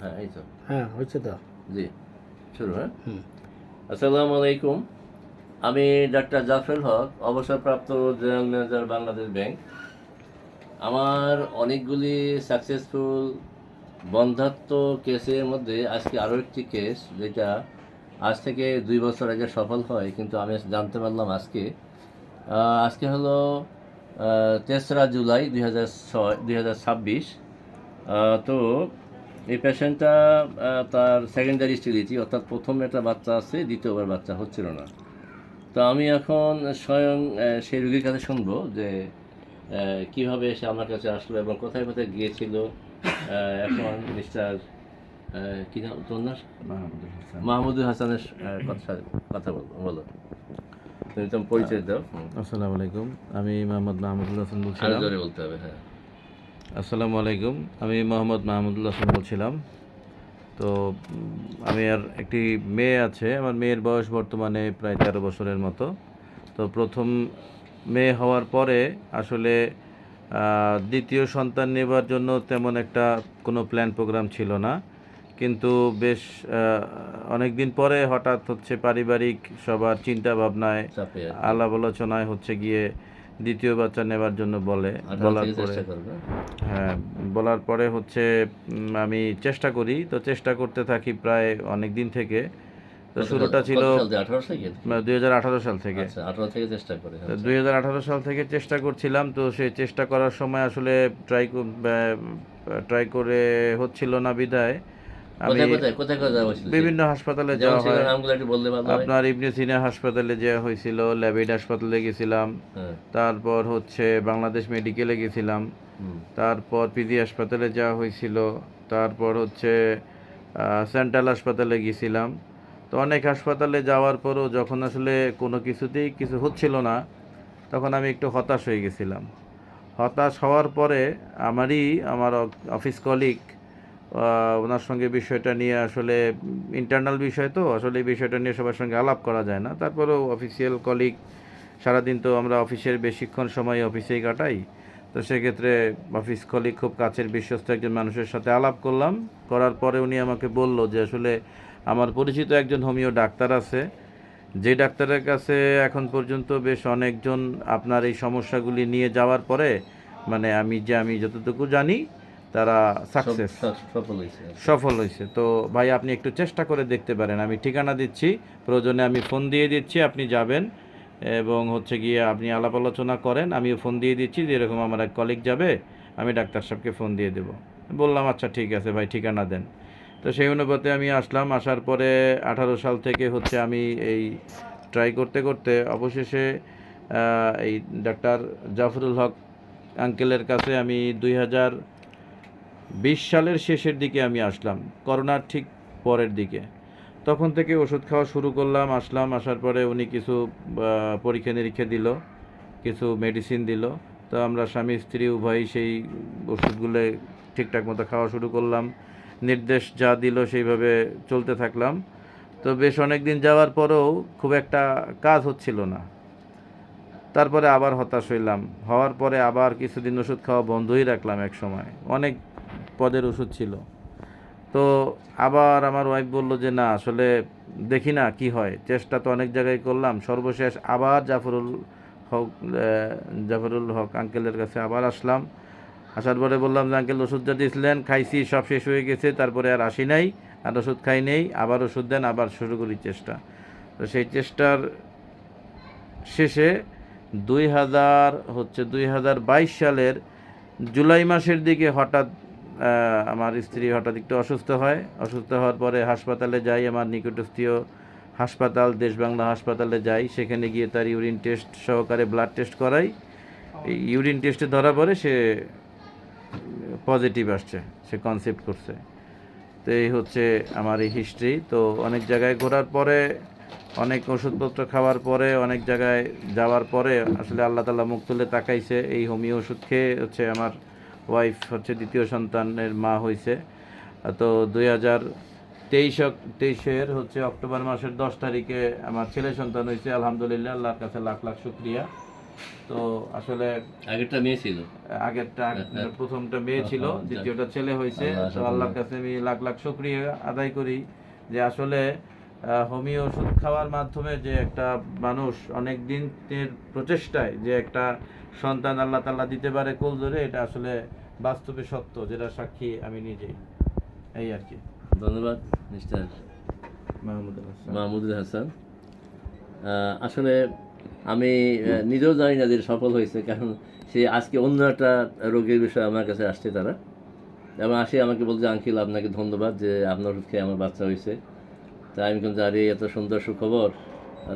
হ্যাঁ, এই তো। হ্যাঁ, হচ্ছে তো। জি, শুরু, হ্যাঁ? হুম। আসসালামু আলাইকুম। আমি ডাক্তার জাফরুল হক, অবসরপ্রাপ্ত জেনারেল ম্যানেজার বাংলাদেশ ব্যাংক। আমার অনেকগুলি সাকসেসফুল বন্ধ্যাত্ব কেসের মধ্যে আজকে আরও একটি কেস, যেটা আজ থেকে 2 বছর আগে সফল হয়, কিন্তু আমি জানতে পারলাম আজকে। আজকে হলো 3রা জুলাই 2026। তো এই পেশেন্টটা তার সেকেন্ডারি স্টেরিলিটি, অর্থাৎ প্রথম একটা বাচ্চা আছে, দ্বিতীয়বার বাচ্চা হচ্ছিল না। তো আমি এখন স্বয়ং সেই রোগীর কাছে শুনবো যে কীভাবে সে আমার কাছে আসলো এবং কোথায় কোথায় গিয়েছিল। এখন মিস্টার কী নাম তোর নাম? মাহমুদুল হাসানের কথা বলো। তুমি তোমার পরিচয় দাও। আসসালামু আলাইকুম, আমি মোহাম্মদ মাহমুদুল হাসান আরো বলছিলাম। জোরে বলতে হবে, হ্যাঁ। আসসালামু আলাইকুম, আমি মোহাম্মদ মাহমুদুল হাসান বলছিলাম। তো আমি আর একটি মেয়ে আছে, আমার মেয়ের বয়স বর্তমানে প্রায় 13 বছরের মতো। তো প্রথম মেয়ে হওয়ার পরে আসলে দ্বিতীয় সন্তান নেবার জন্য তেমন একটা কোনো প্ল্যান প্রোগ্রাম ছিল না, কিন্তু বেশ অনেক দিন পরে হঠাৎ হচ্ছে পারিবারিক সবার চিন্তা ভাবনায় চাপে আর কি। আলাপ আলোচনায় হচ্ছে গিয়ে দ্বিতীয় বাচ্চা নেবার জন্য বলার থেকে পরে চেষ্টা করবে। হ্যাঁ, বলার পরে হচ্ছে আমি চেষ্টা করি, তো চেষ্টা করতে থাকি প্রায় অনেক দিন থেকে। তো শুরুটা ছিল 18 থেকে। 2018 সাল থেকে। আচ্ছা, 18 থেকে চেষ্টা করে। তো 2018 সাল থেকে চেষ্টা করছিলাম। তো সেই চেষ্টা করার সময় আসলে ট্রাই করে হচ্ছিল না বিধায় আমি কোথায় যাওয়া হয়েছিল? বিভিন্ন হাসপাতালে যাওয়া হয়। নামগুলো একটু বললে ভালো হয়। আপনার ইবনে সিনা হাসপাতালে যাওয়া হয়েছিল, ল্যাবেড হাসপাতালে গেছিলাম, হ্যাঁ। তারপর হচ্ছে বাংলাদেশ মেডিকেলে গেছিলাম, তারপর পিজি হাসপাতালে যাওয়া হয়েছিল, তারপর হচ্ছে সেন্ট্রাল হাসপাতালে গেছিলাম। তো অনেক হাসপাতালে যাওয়ার পরও যখন আসলে কোনো কিছুতেই কিছু হচ্ছিল না, তখন আমি একটু হতাশ হয়ে গেছিলাম। হতাশ হওয়ার পরে আমার অফিস কলিগ, ওনার সঙ্গে বিষয়টা নিয়ে আসলে ইন্টারনাল বিষয়, তো আসলে এই বিষয়টা নিয়ে সবার সঙ্গে আলাপ করা যায় না। তারপরেও অফিসিয়াল কলিগ, সারাদিন তো আমরা অফিসের বেশিক্ষণ সময় অফিসেই কাটাই। তো সেক্ষেত্রে অফিস কলিগ, খুব কাছের বিশ্বস্ত একজন মানুষের সাথে আলাপ করলাম। করার পরে উনি আমাকে বলল যে আসলে আমার পরিচিত একজন হোমিও ডাক্তার আছে, যে ডাক্তারের কাছে এখন পর্যন্ত বেশ অনেকজন আপনার এই সমস্যাগুলি নিয়ে যাওয়ার পরে, মানে আমি যতটুকু জানি তারা সাকসেস সফল হয়েছে। তো ভাই, আপনি একটু চেষ্টা করে দেখতে পারেন, আমি ঠিকানা দিচ্ছি, প্রয়োজনে আমি ফোন দিয়ে দিচ্ছি, আপনি যাবেন এবং হচ্ছে গিয়ে আপনি আলাপ আলোচনা করেন। আমিও ফোন দিয়ে দিচ্ছি যে এরকম আমার এক কলিগ যাবে, আমি ডাক্তার সাহেবকে ফোন দিয়ে দেবো। বললাম আচ্ছা ঠিক আছে ভাই, ঠিকানা দেন। তো সেই অনুপাতে আমি আসলাম। আসার পরে 18 সাল থেকে হচ্ছে আমি এই ট্রাই করতে করতে অবশেষে এই ডাক্তার জাফরুল হক আঙ্কেলের কাছে আমি 2020 সালের শেষের দিকে আমি আসলাম, করোনার ঠিক পরের দিকে। তখন থেকে ওষুধ খাওয়া শুরু করলাম। আসার পরে উনি কিছু পরীক্ষা নিরীক্ষা দিল, কিছু মেডিসিন দিল। তো আমরা স্বামী স্ত্রী উভয়ই সেই ওষুধগুলো ঠিকঠাক মতো খাওয়া শুরু করলাম। নির্দেশ যা দিল সেইভাবে চলতে থাকলাম। তো বেশ অনেক দিন যাওয়ার পরেও খুব একটা কাজ হচ্ছিল না। তারপরে আবার হতাশ হইলাম। হওয়ার পরে আবার কিছুদিন ওষুধ খাওয়া বন্ধই রাখলাম। এক সময় অনেক পদের ওষুধ ছিল। তো আবার আমার ওয়াইফ বলল যে না, আসলে দেখি না কি হয়, চেষ্টা তো অনেক জায়গায় করলাম। সর্বশেষ আবার জাফরুল হক আঙ্কেলের কাছে আবার আসলাম। আসার পরে বললাম যে আঙ্কেল, ওষুধ যা দিয়েছিলেন খাইছি, সব শেষ হয়ে গেছে, তারপরে আর আসি নাই, আর ওষুধ খাই নেই, আবার ওষুধ দেন, আবার শুরু করি চেষ্টা। তো সেই চেষ্টার শেষে 2022 সালের জুলাই মাসের দিকে হঠাৎ আমার স্ত্রী হঠাৎ একটু অসুস্থ হয়। অসুস্থ হওয়ার পরে হাসপাতালে যাই, আমার নিকটস্থীয় হাসপাতাল দেশ বাংলা হাসপাতালে যাই। সেখানে গিয়ে তার ইউরিন টেস্ট সহকারে ব্লাড টেস্ট করাই। এই ইউরিন টেস্টে ধরা পড়ে সে পজিটিভ আসছে, সে কনসেপ্ট করছে। তো এই হচ্ছে আমার এই হিস্ট্রি। তো অনেক জায়গায় ঘোরার পরে, অনেক ওষুধপত্র খাওয়ার পরে, অনেক জায়গায় যাওয়ার পরে আসলে আল্লাহ তাআলা মুখ তুলে তাকাইছে। এই হোমিও ওষুধ খেয়ে হচ্ছে আমার ওয়াইফ হচ্ছে দ্বিতীয় সন্তানের মা হয়েছে। তো 2023 হচ্ছে অক্টোবর মাসের 10 তারিখে আমার ছেলে সন্তান হয়েছে। আলহামদুলিল্লাহ, আল্লাহর কাছে লাখ লাখ শুকরিয়া। তো আসলে আগেরটা মেয়ে ছিল। আগেরটা প্রথমটা মেয়ে ছিল, দ্বিতীয়টা ছেলে হয়েছে। তো আল্লাহর কাছে আমি লাখ লাখ শুকরিয়া আদায় করি যে আসলে হোমিও ওষুধ খাওয়ার মাধ্যমে যে একটা মানুষ অনেক দিনের প্রচেষ্টায় যে একটা সন্তান আল্লাহ তাআলা দিতে পারে কোল ধরে, এটা আসলে বাস্তবে সত্য, যেটা সাক্ষী আমি নিজেই। এই আর কি। ধন্যবাদ মিস্টার মাহমুদুল হাসান। মাহমুদুল হাসান। আসলে আমি নিজেও জানি না যে সফল হয়েছে, কারণ সে আজকে অন্য একটা রোগের বিষয়ে আমার কাছে আসছে তারা, এবং আসে আমাকে বলছে আঙ্কেল আপনাকে ধন্যবাদ যে আপনার ওষুধ খেয়ে আমার বাচ্চা হয়েছে। তাই আমি কিন্তু আরে এত সুন্দর সুখবর,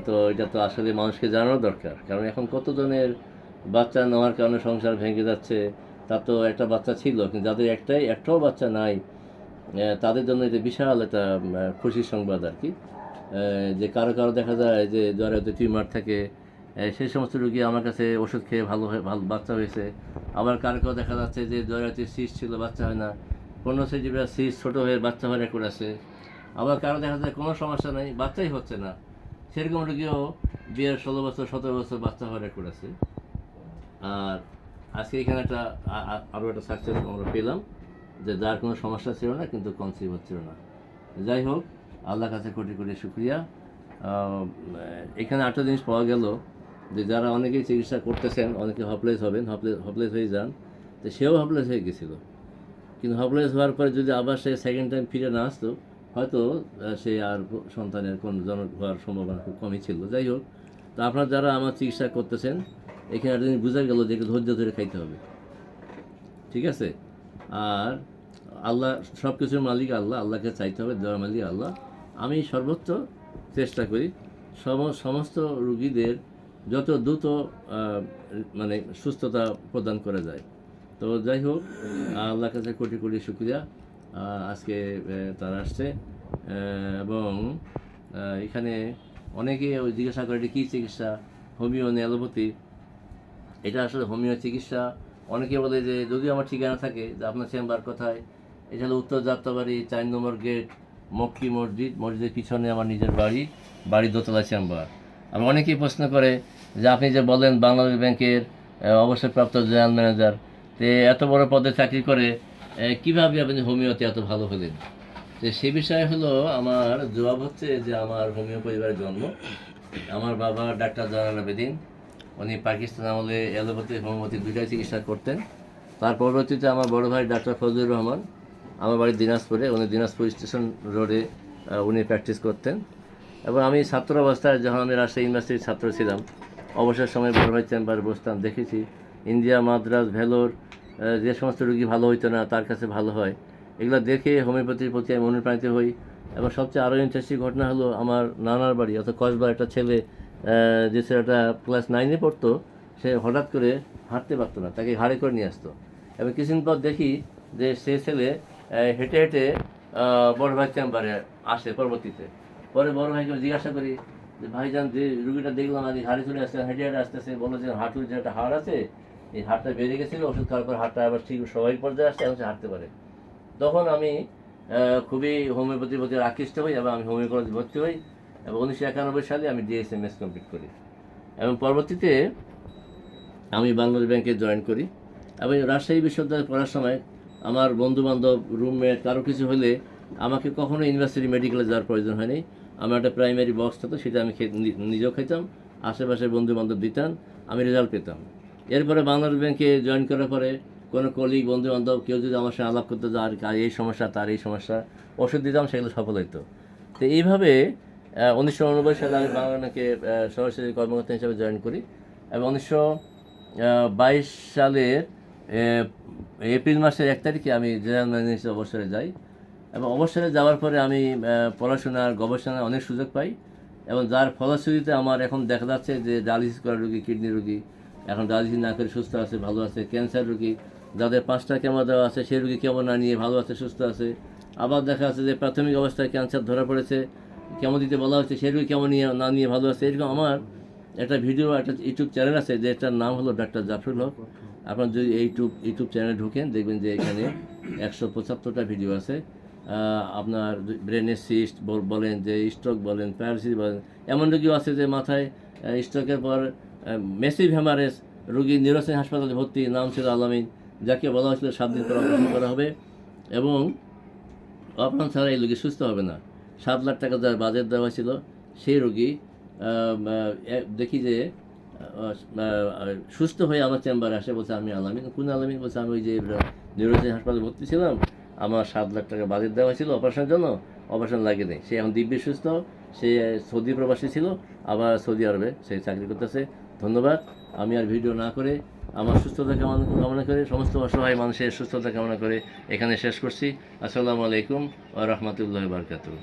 তো এটা তো আসলে মানুষকে জানানো দরকার, কারণ এখন কতজনের বাচ্চা নেওয়ার কারণে সংসার ভেঙে যাচ্ছে। তার তো একটা বাচ্চা ছিল, কিন্তু যাদের একটাও বাচ্চা নাই, তাদের জন্য এটা বিশাল একটা খুশির সংবাদ আর কি। যে কারো কারো দেখা যায় যে জ্বরে হয়তো টিউমার থাকে, সেই সমস্ত রোগী আমার কাছে ওষুধ খেয়ে ভালো বাচ্চা হয়েছে। আবার কারো কারো দেখা যাচ্ছে যে জ্বরে হয়তো সিস্ট ছিল, বাচ্চা হয় না, 15 সেন্টিমিটার সিস্ট ছোটো হয়ে বাচ্চা হয়ে রেকর্ড আছে। আবার কারো দেখা যায় কোনো সমস্যা নেই, বাচ্চাই হচ্ছে না, সেরকম রোগীও বিয়ের 16 বছর 17 বছর বাচ্চা হয়ে রেকর্ড আছে। আর আজকে এখানে একটা আরও একটা সাকসেস আমরা পেলাম, যে যার কোনো সমস্যা ছিল না কিন্তু কনসিভ হচ্ছিল না। যাই হোক, আল্লাহর কাছে কোটি কোটি শুক্রিয়া। এখানে একটা জিনিস পাওয়া গেল যে যারা অনেকেই চিকিৎসা করতেছেন, অনেকে হপলেস হবেন, হপলেস হয়ে যান, তো সেও হপলেস হয়ে গেছিলো, কিন্তু হপলেস হওয়ার পরে যদি আবার সে সেকেন্ড টাইম ফিরে না আসতো, হয়তো সে আর সন্তানের কোন জনক হওয়ার সম্ভাবনা খুব কমই ছিল। যাই হোক, তো আপনারা যারা আমার চিকিৎসা করতেছেন, এখানে একটা জিনিস বোঝা গেল যে একটু ধৈর্য ধরে খাইতে হবে, ঠিক আছে? আর আল্লাহ, সব কিছুর মালিক আল্লাহ, আল্লাহকে চাইতে হবে, দেওয়ার মালিক আল্লাহ। আমি সর্বোচ্চ চেষ্টা করি সমস্ত রুগীদের যত দ্রুত মানে সুস্থতা প্রদান করা যায়। তো যাই হোক, আল্লাহর কাছে কোটি কোটি শুক্রিয়া। আজকে তারা আসছে, এবং এখানে অনেকে ওই জিজ্ঞাসা করে এটা কী চিকিৎসা, হোমিও না অ্যালোপ্যাথি? এটা আসলে হোমিও চিকিৎসা। অনেকে বলে যে যদি আমার ঠিকানা থাকে যে আপনার চেম্বার কোথায়, এটা হলো উত্তর যাত্রাবাড়ি 4 নম্বর গেট, মক্কি মসজিদ, মসজিদের পিছনে আমার নিজের বাড়ি দোতলা চেম্বার। আবার অনেকেই প্রশ্ন করে যে আপনি যে বলেন বাংলাদেশ ব্যাংকের অবসরপ্রাপ্ত জেনারেল ম্যানেজার, তো এত বড় পদে চাকরি করে কীভাবে আপনি হোমিওতে এত ভালো হলেন? তো সে বিষয়ে হলো আমার জবাব হচ্ছে যে আমার হোমিও পরিবারের জন্ম। আমার বাবা ডাক্তার জয়নাল আবেদিন, উনি পাকিস্তান আমলে অ্যালোপ্যাথি হোমিওপ্যাথি দুইটাই চিকিৎসা করতেন। তার পরবর্তীতে আমার বড় ভাই ডাক্তার ফজলুর রহমান, আমার বাড়ি দিনাজপুরে, উনি দিনাজপুর স্টেশন রোডে উনি প্র্যাকটিস করতেন। এবং আমি ছাত্র অবস্থায় যখন আমি রাজশাহী ইউনিভার্সিটির ছাত্র ছিলাম, অবসর সময় বড় ভাই চেম্বারে বসতাম, দেখেছি ইন্ডিয়া, মাদ্রাজ, ভেলোর যে সমস্ত রোগী ভালো হইতো না তার কাছে ভালো হয়, এগুলো দেখে হোমিওপ্যাথির প্রতি আমি অনুপ্রাণিত হই। এবং সবচেয়ে আরও ইন্টারেস্টিং ঘটনা হলো আমার নানার বাড়ি অর্থাৎ কসবার একটা ছেলে, যে ছেলেটা ক্লাস 9-এ পড়তো, সে হঠাৎ করে হাঁটতে পারতো না, তাকে ঘাড়ে করে নিয়ে আসতো। এবং কিছুদিন পর দেখি যে সে ছেলে হেঁটে হেঁটে বড় ভাই চেম্বারে আসে পরবর্তীতে। পরে বড় ভাইকে জিজ্ঞাসা করি যে ভাইজান, যে রুগীটা দেখলাম আগে ঘাড়ে চলে আসছে, হেঁটে হেঁটে আসতেছে, বললো যে হাঁটুর যে একটা হাড় আছে, এই হাড়টা বেড়ে গেছিলো, ওষুধ খাওয়ার পর হাড়টা আবার ঠিক স্বাভাবিক পর্যায়ে আসছে, এখন সে হাঁটতে পারে। তখন আমি খুবই হোমিওপ্যাথির প্রতি আকৃষ্ট হই এবং আমি হোমিও কলেজে ভর্তি হই, এবং 1991 সালে আমি ডিএসএমএস কমপ্লিট করি। এবং পরবর্তীতে আমি বাংলাদেশ ব্যাংকে জয়েন করি। এবং রাজশাহী বিশ্ববিদ্যালয়ে পড়ার সময় আমার বন্ধুবান্ধব, রুমমেট কারো কিছু হলে আমাকে কখনো ইউনিভার্সিটি মেডিকেলে যাওয়ার প্রয়োজন হয়নি। আমার একটা প্রাইমারি বক্স থাকতো, সেটা আমি নিজেও খেতাম, আশেপাশের বন্ধুবান্ধব দিতাম, আমি রেজাল্ট পেতাম। এরপরে বাংলাদেশ ব্যাংকে জয়েন করার পরে কোনো কলিগ, বন্ধুবান্ধব কেউ যদি আমার সঙ্গে আলাপ করতে যায়, আর এই সমস্যা তার এই সমস্যা, ওষুধ দিতাম, সেগুলো সফল হইতো। তো এইভাবে 1989 সালে আমি বাংলাদেশ ব্যাংকে সরাসরি কর্মকর্তা হিসেবে জয়েন করি। এবং 1922 সালের এপ্রিল মাসের 1 তারিখে আমি জেনারেল ম্যানেজার হিসেবে অবসরে যাই। এবং অবসরে যাওয়ার পরে আমি পড়াশোনার, গবেষণার অনেক সুযোগ পাই, এবং যার ফলশ্রুতিতে আমার এখন দেখা যাচ্ছে যে ডায়ালিসিস করা রোগী, কিডনি রোগী এখন ডায়ালিসিস না করে সুস্থ আছে, ভালো আছে। ক্যান্সার রোগী, যাদের 5টা কেমো দেওয়া আছে, সেই রোগী কেমো না নিয়ে ভালো আছে, সুস্থ আছে। আবার দেখা যাচ্ছে যে প্রাথমিক অবস্থায় ক্যান্সার ধরা পড়েছে, কেমো দিতে বলা হচ্ছে, সেই রোগী কেমো নিয়ে না নিয়ে ভালো আছে। এরকম আমার একটা ভিডিও, একটা ইউটিউব চ্যানেল আছে, যেটার নাম হলো ডাক্তার জাফরুল হক। আপনার যদি ইউটিউব চ্যানেলে ঢুকেন, দেখবেন যে এখানে 175টা ভিডিও আছে। আপনার ব্রেনের সিস্ট বলেন, যে স্ট্রোক বলেন, প্যারালাইসিস বলেন, এমন রোগীও আছে যে মাথায় স্ট্রোকের পর মেসিভ হ্যামারেজ, রোগী নিউরোসাইন হাসপাতালে ভর্তি, নাম ছিল আলামিন, যাকে বলা হয়েছিল 7 দিন পর অপারেশন করা হবে এবং অপারেশন ছাড়া এই রোগী সুস্থ হবে না। 7 লাখ টাকা যার বাজেট দেওয়া হয়েছিল, সেই রোগী দেখি যে সুস্থ হয়ে আমার চেম্বারে আসে, বলছে আমি আলামিন। কোন আলামিন? বলছে আমি ওই যে নিউরোসাইন হাসপাতালে ভর্তি ছিলাম, আমার 7 লাখ টাকা বাজেট দেওয়া হয়েছিল অপারেশনের জন্য, অপারেশন লাগে নেই। সে এখন দিব্যি সুস্থ, সে সৌদি প্রবাসী ছিল, আবার সৌদি আরবে সে চাকরি করতেছে। ধন্যবাদ। আমি আর ভিডিও না করে আমার সুস্থতা কামনা করে, সমস্ত অসহায় মানুষের সুস্থতা কামনা করে এখানে শেষ করছি। আসসালামু আলাইকুম ওয়া রাহমাতুল্লাহি ওয়া বারাকাতুহু।